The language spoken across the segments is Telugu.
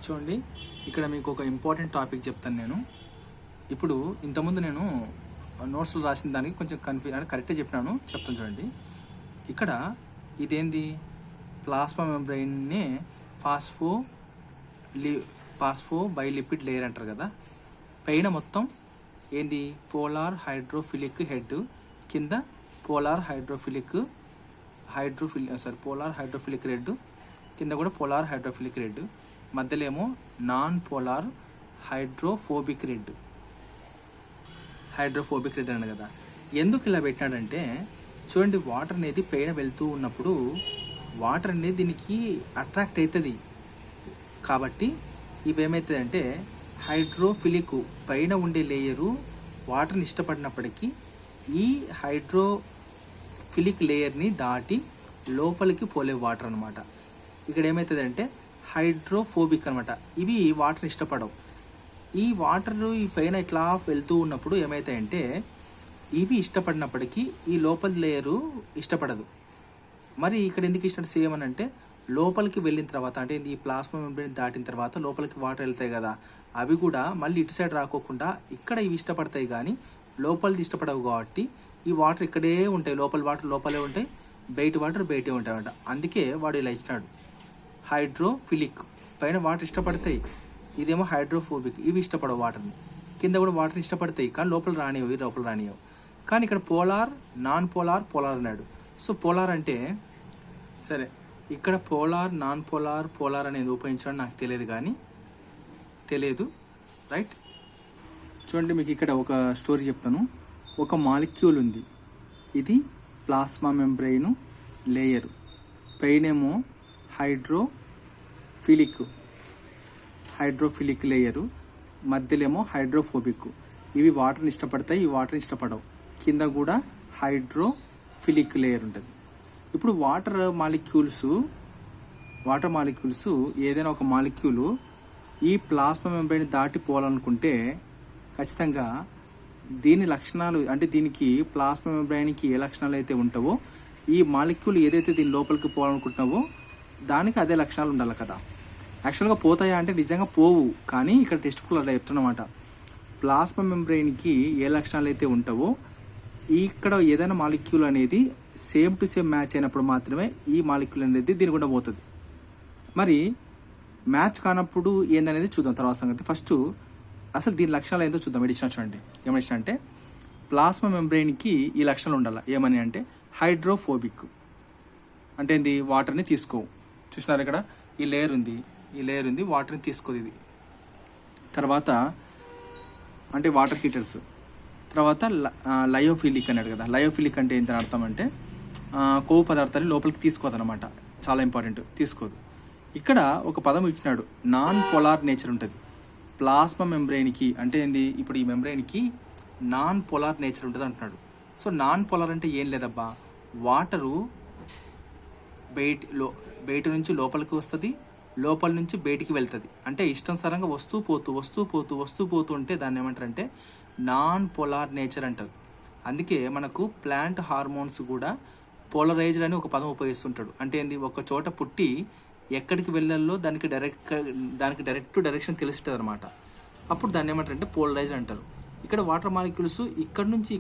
చూడండి, ఇక్కడ మీకు ఒక ఇంపార్టెంట్ టాపిక్ చెప్తాను నేను. ఇప్పుడు ఇంతకుముందు నేను నోట్స్లో రాసిన దానికి కొంచెం అంటే కరెక్టే చెప్పినాను, చెప్తాను చూడండి. ఇక్కడ ఇదేంది, ప్లాస్మా మెంబ్రెయిన్నే ఫాస్ఫో బైలిపిడ్ లేయర్ అంటారు కదా. పైన మొత్తం ఏంది, పోలార్ హైడ్రోఫిలిక్ కింద పోలార్ హైడ్రోఫిలిక్ రెడ్, కింద కూడా పోలార్ హైడ్రోఫిలిక్ రెడ్, మధ్యలో ఏమో నాన్ పోలార్ హైడ్రోఫోబిక్ రెడ్ అన్నాడు కదా. ఎందుకు ఇలా పెట్టినాడంటే చూడండి, వాటర్ అనేది పైన వెళ్తూ ఉన్నప్పుడు వాటర్ అనేది దీనికి అట్రాక్ట్ అవుతుంది. కాబట్టి ఇవి ఏమవుతుందంటే హైడ్రోఫిలిక్ పైన ఉండే లేయరు వాటర్ని ఇష్టపడినప్పటికీ ఈ హైడ్రోఫిలిక్ లేయర్ని దాటి లోపలికి పోలే వాటర్ అనమాట. ఇక్కడ ఏమవుతుందంటే హైడ్రోఫోబిక్ అనమాట. ఇవి వాటర్ని ఇష్టపడవు. ఈ వాటర్ ఈ పైన ఇట్లా వెళ్తూ ఉన్నప్పుడు ఏమవుతాయంటే ఇవి ఇష్టపడినప్పటికీ ఈ లోపల లేయరు ఇష్టపడదు. మరి ఇక్కడ ఎందుకు ఇష్టం సేమ్ అని అంటే, లోపలికి వెళ్ళిన తర్వాత అంటే ఈ ప్లాస్మా మెంబ్రెయిన్ దాటిన తర్వాత లోపలికి వాటర్ వెళ్తాయి కదా, అవి కూడా మళ్ళీ ఇటు సైడ్ రాకోకుండా ఇక్కడ ఇవి ఇష్టపడతాయి, కానీ లోపలిది ఇష్టపడవు. కాబట్టి ఈ వాటర్ ఇక్కడే ఉంటాయి, లోపల వాటర్ లోపలే ఉంటాయి, బయట వాటర్ బయటే ఉంటాయి అన్నమాట. అందుకే వాడు ఇలా ఇచ్చినాడు. హైడ్రోఫిలిక్ పైన వాటర్ ఇష్టపడతాయి, ఇదేమో హైడ్రోఫోబిక్, ఇవి ఇష్టపడవు వాటర్ని. కింద కూడా వాటర్ని ఇష్టపడతాయి కానీ లోపల రానియవు. కానీ ఇక్కడ పోలార్, నాన్ పోలార్ అన్నాడు. సో పోలార్ అంటే సరే, ఇక్కడ పోలార్, నాన్ పోలార్ అనేది ఉపయోగించడం నాకు తెలియదు రైట్. చూడండి, మీకు ఇక్కడ ఒక స్టోరీ చెప్తాను. ఒక మాలిక్యూల్ ఉంది, ఇది ప్లాస్మా మెంబ్రెయిన్ లేయరు, పైనేమో హైడ్రోఫిలిక్ లేయరు, మధ్యలోమో హైడ్రోఫోబిక్. ఇవి వాటర్ని ఇష్టపడతాయి, ఈ వాటర్ని ఇష్టపడవు. కింద కూడా హైడ్రోఫిలిక్ లేయర్ ఉంటుంది. ఇప్పుడు వాటర్ మాలిక్యూల్స్ ఏదైనా ఒక మాలిక్యూలు ఈ ప్లాస్మా మెంబ్రెయిన్ దాటి పోవాలనుకుంటే ఖచ్చితంగా దీని లక్షణాలు అంటే దీనికి ప్లాస్మా మెంబ్రెయిన్కి ఏ లక్షణాలు అయితే ఉంటావో ఈ మాలిక్యూల్ ఏదైతే దీని లోపలికి పోవాలనుకుంటున్నావో దానికి అదే లక్షణాలు ఉండాలి కదా. యాక్చువల్గా పోతాయా అంటే నిజంగా పోవు, కానీ ఇక్కడ టెస్ట్ కూడా అలా చెప్తున్నమాట. ప్లాస్మా మెంబ్రెయిన్కి ఏ లక్షణాలు అయితే ఉంటావో ఇక్కడ ఏదైనా మాలిక్యూల్ అనేది సేమ్ టు సేమ్ మ్యాచ్ అయినప్పుడు మాత్రమే ఈ మాలిక్యూల్ అనేది దీని కూడా పోతుంది. మరి మ్యాచ్ కానప్పుడు ఏందనేది చూద్దాం తర్వాత సంగతి. ఫస్ట్ అసలు దీని లక్షణాలు ఏంటో చూద్దాం. ఇచ్చిన చూడండి, ఏమని అంటే ప్లాస్మా మెంబ్రెయిన్కి ఈ లక్షణాలు ఉండాలి. ఏమని అంటే హైడ్రోఫోబిక్ అంటే ఏంది, వాటర్ని తీసుకోవు. చూసినారు ఇక్కడ ఈ లేయర్ ఉంది, వాటర్ని తీసుకోదు ఇది. తర్వాత అంటే వాటర్ హీటర్స్. తర్వాత లయోఫిలిక్ అన్నాడు కదా. లయోఫిలిక్ అంటే ఏంటని అర్థం అంటే కొవ్వు పదార్థాలు లోపలికి తీసుకోదు అనమాట. చాలా ఇంపార్టెంట్, తీసుకోదు. ఇక్కడ ఒక పదం ఇచ్చినాడు, నాన్ పోలార్ నేచర్ ఉంటుంది ప్లాస్మా మెంబ్రెయిన్కి. అంటే ఏంది, ఇప్పుడు ఈ మెంబ్రెయిన్కి నాన్ పోలార్ నేచర్ ఉంటుంది అంటున్నాడు. సో నాన్ పోలార్ అంటే ఏం లేదబ్బా, వాటరు బయట నుంచి లోపలికి వస్తుంది, లోపల నుంచి బయటికి వెళ్తుంది. అంటే ఇష్టానుసారంగా వస్తూ పోతూ ఉంటే దాన్ని ఏమంటారంటే నాన్ పోలార్ నేచర్ అంటారు. అందుకే మనకు ప్లాంట్ హార్మోన్స్ కూడా పోలరైజ్డ్ అని ఒక పదం ఉపయోగిస్తుంటాడు. అంటే ఏంది, ఒక చోట పుట్టి ఎక్కడికి వెళ్ళాలో దానికి డైరెక్ట్ డైరెక్షన్ తెలుస్తుంది అనమాట. అప్పుడు దాన్ని ఏమంటారంటే పోలరైజ్డ్ అంటారు. ఇక్కడ వాటర్ మాలిక్యూల్స్ ఇక్కడ నుంచి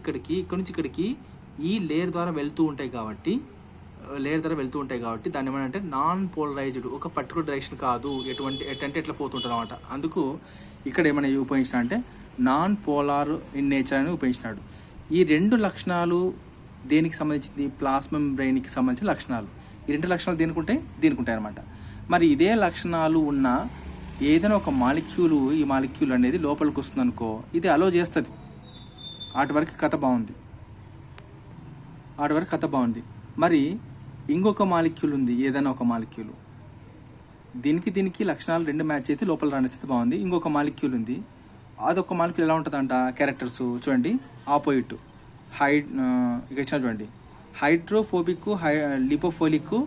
ఇక్కడికి ఈ లేయర్ ద్వారా వెళ్తూ ఉంటాయి కాబట్టి దాన్ని ఏమంటే నాన్ పోలరైజ్డ్, ఒక పర్టికులర్ డైరెక్షన్ కాదు, ఎట్లా పోతుంటారు అనమాట. అందుకు ఇక్కడ ఏమైనా ఉపయోగించిన అంటే నాన్ పోలార్ ఇన్ నేచర్ అని ఉపయోగించినాడు. ఈ రెండు లక్షణాలు దేనికి సంబంధించింది, ప్లాస్మా మెంబ్రెయిన్కి సంబంధించిన లక్షణాలు. ఈ రెండు లక్షణాలు దీనికి ఉంటాయి అనమాట. మరి ఇదే లక్షణాలు ఉన్న ఏదైనా ఒక ఈ మాలిక్యూల్ అనేది లోపలికి వస్తుంది అనుకో, ఇది అలో చేస్తుంది. వాటి వరకు కథ బాగుంది. మరి ఇంకొక మాలిక్యూల్ ఉంది, ఏదైనా ఒక మాలిక్యూల్ దీనికి లక్షణాలు రెండు మ్యాచ్ అయితే లోపల రానిస్తే బాగుంది. ఇంకొక మాలిక్యూల్ ఉంది, అదొక మాలిక్యూల్ ఎలా ఉంటుందంట, క్యారెక్టర్స్ చూడండి, ఆపోజిట్. ఇక్కడ ఇచ్చిన చూడండి, హైడ్రోఫోబిక్, లిపోఫోలిక్,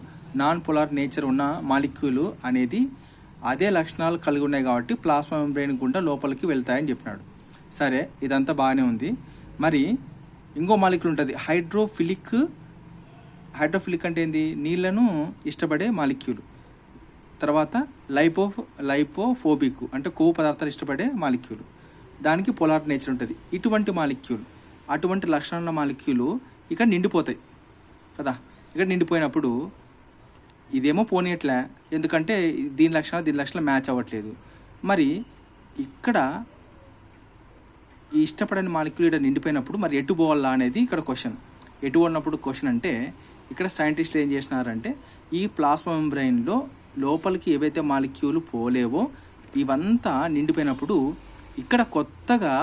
నాన్ పోలార్ నేచర్ ఉన్న మాలిక్యూల్ అనేది అదే లక్షణాలు కలిగి ఉన్నాయి కాబట్టి ప్లాస్మా మెంబ్రెయిన్ గుండా లోపలికి వెళ్తాయని చెప్పినాడు. సరే, ఇదంతా బాగానే ఉంది. మరి ఇంకో మాలిక్యూల్ ఉంటుంది హైడ్రోఫిలిక్ అంటే ఏంది, నీళ్లను ఇష్టపడే మాలిక్యూల్. తర్వాత లైపోఫోబిక్ అంటే కొవ్వు పదార్థాలు ఇష్టపడే మాలిక్యూల్, దానికి పోలార్ నేచర్ ఉంటుంది. ఇటువంటి మాలిక్యూల్, అటువంటి లక్షణాల మాలిక్యూల్ ఇక్కడ నిండిపోతాయి కదా. ఇక్కడ నిండిపోయినప్పుడు ఇదేమో పోనీయట్లే, ఎందుకంటే దీని లక్షణాలు మ్యాచ్ అవ్వట్లేదు. మరి ఇక్కడ ఈ ఇష్టపడని మాలిక్యూల్ ఇక్కడ నిండిపోయినప్పుడు మరి ఎటు పోవాలా అనేది ఇక్కడ క్వశ్చన్. ఎటు ఉన్నప్పుడు క్వశ్చన్ అంటే ఇక్కడ సైంటిస్టులు ఏం చేసినారంటే ఈ ప్లాస్మా మెంబ్రెయిన్లో లోపలికి ఏవైతే మాలిక్యూల్ పోలేవో ఇవంతా నిండిపోయినప్పుడు ఇక్కడ కొత్తగా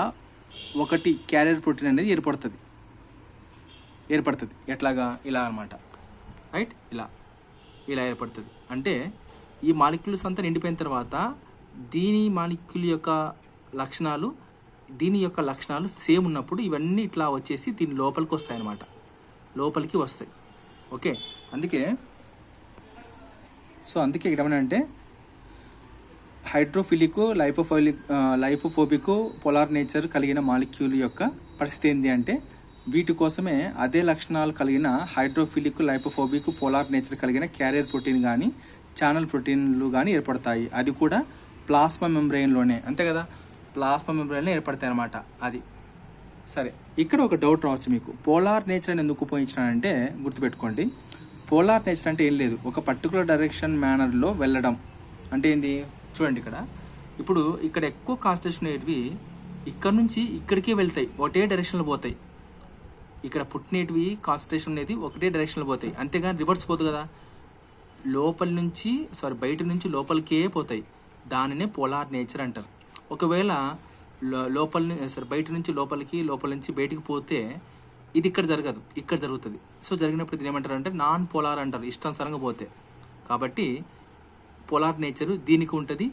ఒకటి క్యారియర్ ప్రోటీన్ అనేది ఏర్పడుతుంది. ఎట్లాగా? ఇలా అనమాట, రైట్? ఇలా ఏర్పడుతుంది. అంటే ఈ మాలిక్యూల్స్ అంతా నిండిపోయిన తర్వాత దీని మాలిక్యూల్ యొక్క లక్షణాలు దీని యొక్క లక్షణాలు సేమ్ ఉన్నప్పుడు ఇవన్నీ ఇట్లా వచ్చేసి దీని లోపలికి వస్తాయి అన్నమాట, లోపలికి వస్తాయి. ఓకే, అందుకే ఇక్కడ ఏమనంటే హైడ్రోఫిలిక్ లైపోఫోబిక్ పోలార్ నేచర్ కలిగిన మాలిక్యూల్ యొక్క పరిస్థితి ఏంటి అంటే వీటి కోసమే అదే లక్షణాలు కలిగిన హైడ్రోఫిలిక్ లైపోఫోబిక్ పోలార్ నేచర్ కలిగిన క్యారియర్ ప్రోటీన్ కానీ ఛానల్ ప్రోటీన్లు కానీ ఏర్పడతాయి. అది కూడా ప్లాస్మా మెంబ్రెయిన్లోనే, అంతే కదా, ప్లాస్మా మెంబ్రెయిన్లో ఏర్పడతాయి అన్నమాట. అది సరే. ఇక్కడ ఒక డౌట్ రావచ్చు మీకు, పోలార్ నేచర్ అని ఎందుకు ఉపయోగించినానంటే గుర్తుపెట్టుకోండి, పోలార్ నేచర్ అంటే ఏం లేదు, ఒక పర్టికులర్ డైరెక్షన్ మేనర్లో వెళ్ళడం అంటే ఏంది చూడండి. ఇప్పుడు ఇక్కడ ఎక్కువ కాన్సన్ట్రేషన్ అనేటివి ఇక్కడ నుంచి ఇక్కడికే వెళ్తాయి, ఒకటే డైరెక్షన్లో పోతాయి. ఇక్కడ పుట్టినవి కాన్సన్ట్రేషన్ అనేది ఒకటే డైరెక్షన్లో పోతాయి, అంతేగాని రివర్స్ పోతుంది కదా, బయట నుంచి లోపలికే పోతాయి. దానినే పోలార్ నేచర్ అంటారు. ఒకవేళ బయట నుంచి లోపలికి, లోపల నుంచి బయటికి పోతే ఇది ఇక్కడ జరగదు, ఇక్కడ జరుగుతుంది. సో జరిగినప్పుడు ఇది ఏమంటారు అంటే నాన్ పోలార్ అంటారు, ఇష్టానుసారంగా పోతే. కాబట్టి పోలార్ నేచర్ దీనికి ఉంటుంది.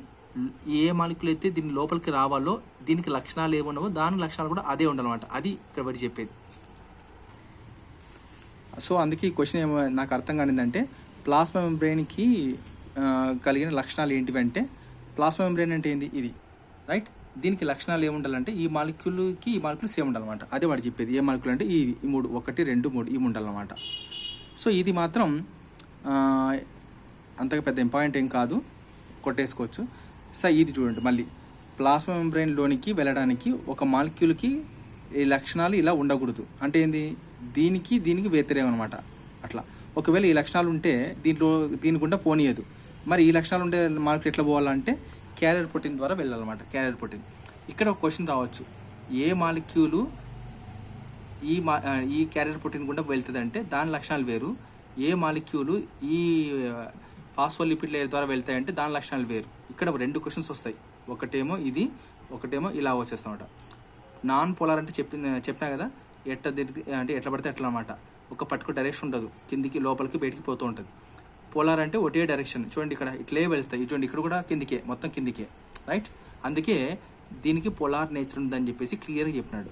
ఏ మాలిక్యూల్ అయితే దీని లోపలికి రావాలో దీనికి లక్షణాలు ఏమున్నావో దాని లక్షణాలు కూడా అదే ఉండాలన్నమాట. అది ఇక్కడ బట్టి చెప్పేది. సో అందుకే ఈ క్వశ్చన్ ఏమో నాకు అర్థం కానిందంటే ప్లాస్మా మెంబ్రెయిన్కి కలిగిన లక్షణాలు ఏంటివి అంటే, ప్లాస్మా మెంబ్రెయిన్ అంటే ఏంది, ఇది రైట్. దీనికి లక్షణాలు ఏముండాలంటే ఈ మాలిక్యూల్కి ఈ మాలిక్యూల్ సేమ్ ఉండాలన్నమాట. అదే వాడు చెప్పేది. ఏ మాలిక్యూల్ అంటే ఈ 3, 1, 2, 3 ఇవి ఉండాలన్నమాట. సో ఇది మాత్రం అంతగా పెద్ద ఇంపార్టెంట్ ఏం కాదు, కొట్టేసుకోవచ్చు. సో ఇది చూడండి, మళ్ళీ ప్లాస్మా మెంబ్రెయిన్లోనికి వెళ్ళడానికి ఒక మాలిక్యూల్కి ఈ లక్షణాలు ఇలా ఉండకూడదు అంటే ఏంది, దీనికి వ్యతిరేకం అనమాట. అట్లా ఒకవేళ ఈ లక్షణాలు ఉంటే దీని గుండా పోనీయదు. మరి ఈ లక్షణాలు ఉంటే మాలిక్యూల్ ఎట్లా పోవాలంటే క్యారియర్ ప్రోటీన్ ద్వారా వెళ్ళాలన్నమాట. Carrier protein. ఇక్కడ ఒక క్వశ్చన్ రావచ్చు, ఏ మాలిక్యూలు ఈ క్యారియర్ ప్రోటీన్ గుండా వెళ్తుంది అంటే దాని లక్షణాలు వేరు, ఏ మాలిక్యూలు ఈ ఫాస్ఫోలిపిడ్ లేయర్ ద్వారా వెళ్తాయంటే దాని లక్షణాలు వేరు. ఇక్కడ 2 క్వశ్చన్స్ వస్తాయి, ఒకటేమో ఇది, ఒకటేమో ఇలా వచ్చేస్తామన్నమాట. నాన్ పోలార్ అంటే చెప్పినా కదా, ఎట్లా పడితే ఎట్లా అనమాట, ఒక పర్టికులర్ డైరెక్షన్ ఉండదు, కిందికి లోపలికి బయటికి పోతూ ఉంటుంది. పోలార్ అంటే ఒకటే డైరెక్షన్. చూడండి ఇక్కడ ఇట్లే వెళ్తాయి, చూడండి ఇక్కడ కూడా కిందికే, మొత్తం కిందికే, రైట్. అందుకే దీనికి పోలార్ నేచర్ ఉందని చెప్పేసి క్లియర్గా చెప్పినాడు.